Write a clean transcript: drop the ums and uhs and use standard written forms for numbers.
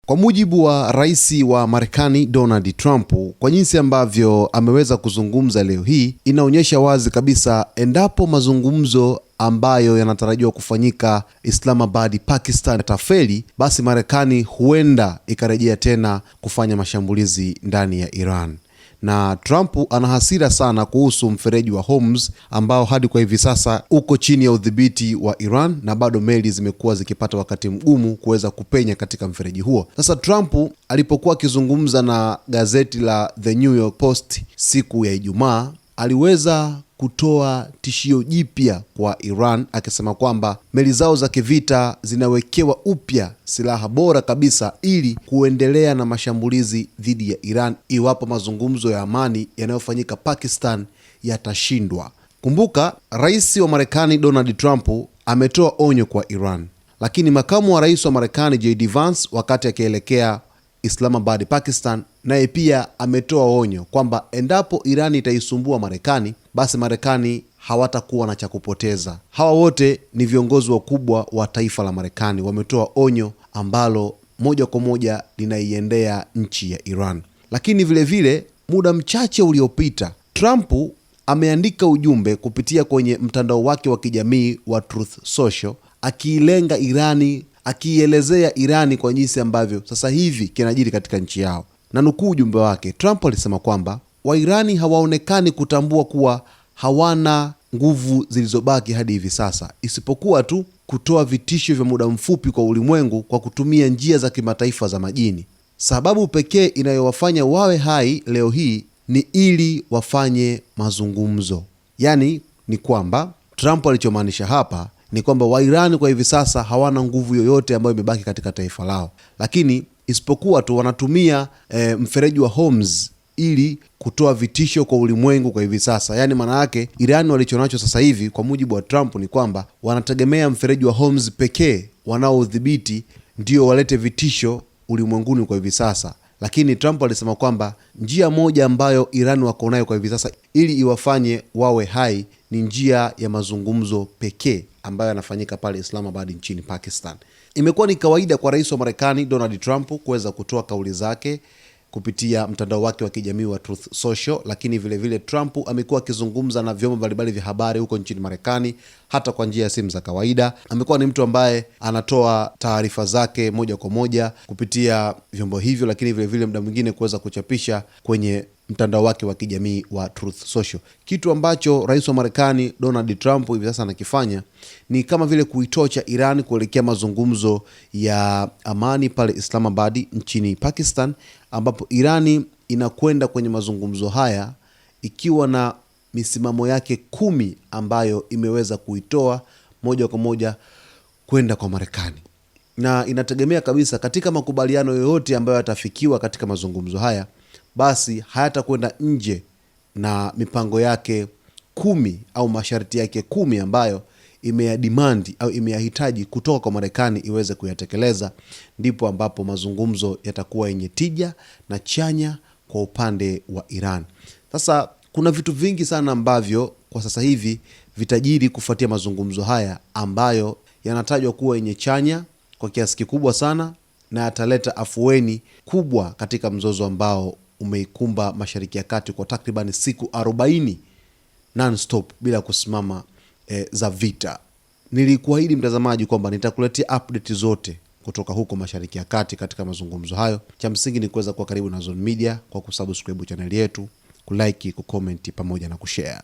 Kwa mujibu wa rais wa Marekani Donald Trump, kwa jinsi ambavyo ameweza kuzungumza leo hii, inaonyesha wazi kabisa endapo mazungumzo ambayo yanatarajiwa kufanyika Islamabad, Pakistan yatafeli, basi Marekani huenda ikarejea tena kufanya mashambulizi ndani ya Iran. Na Trump ana hasira sana kuhusu mfereji wa Hormuz ambao hadi kwa hivi sasa uko chini ya udhibiti wa Iran, na bado meli zimekuwa zikipata wakati mgumu kuweza kupenya katika mfereji huo. Sasa Trump alipokuwa akizungumza na gazeti la The New York Post siku ya Ijumaa, aliweza kutoa tishio jipya kwa Iran akisema kwamba meli zao za kivita zinawekewa upya silaha bora kabisa ili kuendelea na mashambulizi dhidi ya Iran iwapo mazungumzo ya amani yanayofanyika Pakistan yatashindwa. Kumbuka, rais wa Marekani Donald Trump ametoa onyo kwa Iran, lakini makamu wa rais wa Marekani JD Vance wakati akielekea Islamabad, Pakistan, naye pia ametoa onyo kwamba endapo Irani itaisumbua Marekani, basi Marekani hawatakuwa na cha kupoteza. Hawa wote ni viongozi wakubwa wa taifa la Marekani, wametoa onyo ambalo moja kwa moja linaiendea nchi ya Iran. Lakini vile vile muda mchache uliopita, Trump ameandika ujumbe kupitia kwenye mtandao wake wa kijamii wa Truth Social akiilenga Irani, akielezea Irani kwa jinsi ambavyo sasa hivi kinajiri katika nchi yao. Na nukuu ujumbe wake, Trump alisema kwamba Wairani hawaonekani kutambua kuwa hawana nguvu zilizobaki hadi hivi sasa, isipokuwa tu kutoa vitisho vya muda mfupi kwa ulimwengu kwa kutumia njia za kimataifa za majini. Sababu pekee inayowafanya wawe hai leo hii ni ili wafanye mazungumzo. Yaani ni kwamba Trump alichomaanisha hapa ni kwamba Wairani kwa hivi sasa hawana nguvu yoyote ambayo imebaki katika taifa lao, lakini isipokuwa tu wanatumia mfereji wa Hormuz ili kutoa vitisho kwa ulimwengu kwa hivi sasa. Yaani maana yake Iran walichonacho sasa hivi kwa mujibu wa Trump ni kwamba wanategemea mfereji wa Hormuz pekee wanaodhibiti ndio walete vitisho ulimwenguni kwa hivi sasa. Lakini Trump alisema kwamba njia moja ambayo Iran wako nayo kwa hivi sasa ili iwafanye wawe hai ni njia ya mazungumzo pekee ambayo yanafanyika pale Islamabad nchini Pakistan. Imekuwa ni kawaida kwa rais wa Marekani Donald Trump kuweza kutoa kauli zake kupitia mtandao wake wa kijamii wa Truth Social, lakini vile vile Trump amekuwa akizungumza na vyombo mbalimbali vya habari huko nchini Marekani hata kwa njia ya simu za kawaida. Amekuwa ni mtu ambaye anatoa taarifa zake moja kwa moja kupitia vyombo hivyo, lakini vile vile muda mwingine kuweza kuchapisha kwenye mtandao wake wa kijamii wa Truth Social. Kitu ambacho rais wa Marekani Donald Trump hivi sasa anakifanya ni kama vile kuitocha Iran kuelekea mazungumzo ya amani pale Islamabad nchini Pakistan, ambapo Irani inakwenda kwenye mazungumzo haya ikiwa na misimamo yake 10 ambayo imeweza kuitoa moja kwa moja kwenda kwa Marekani. Na inategemea kabisa katika makubaliano yoyote ambayo yatafikiwa katika mazungumzo haya, basi hayatakwenda nje na mipango yake 10 au masharti yake 10 ambayo imeyadimandi au imeyahitaji kutoka kwa Marekani iweze kuyatekeleza. Ndipo ambapo mazungumzo yatakuwa yenye tija na chanya kwa upande wa Iran. Sasa kuna vitu vingi sana ambavyo kwa sasa hivi vitajiri kufuatia mazungumzo haya ambayo yanatajwa kuwa yenye chanya kwa kiasi kikubwa sana na yataleta afueni kubwa katika mzozo ambao umeikumba Mashariki ya Kati kwa takriban siku 40 non-stop bila kusimama za vita. Nilikuahidi mtazamaji kwamba nitakuletea update zote kutoka huko Mashariki ya Kati katika mazungumzo hayo. Cha msingi ni kuweza kuwa karibu na Zone Media kwa kusubscribe channel yetu, kulike, kucomment pamoja na kushare.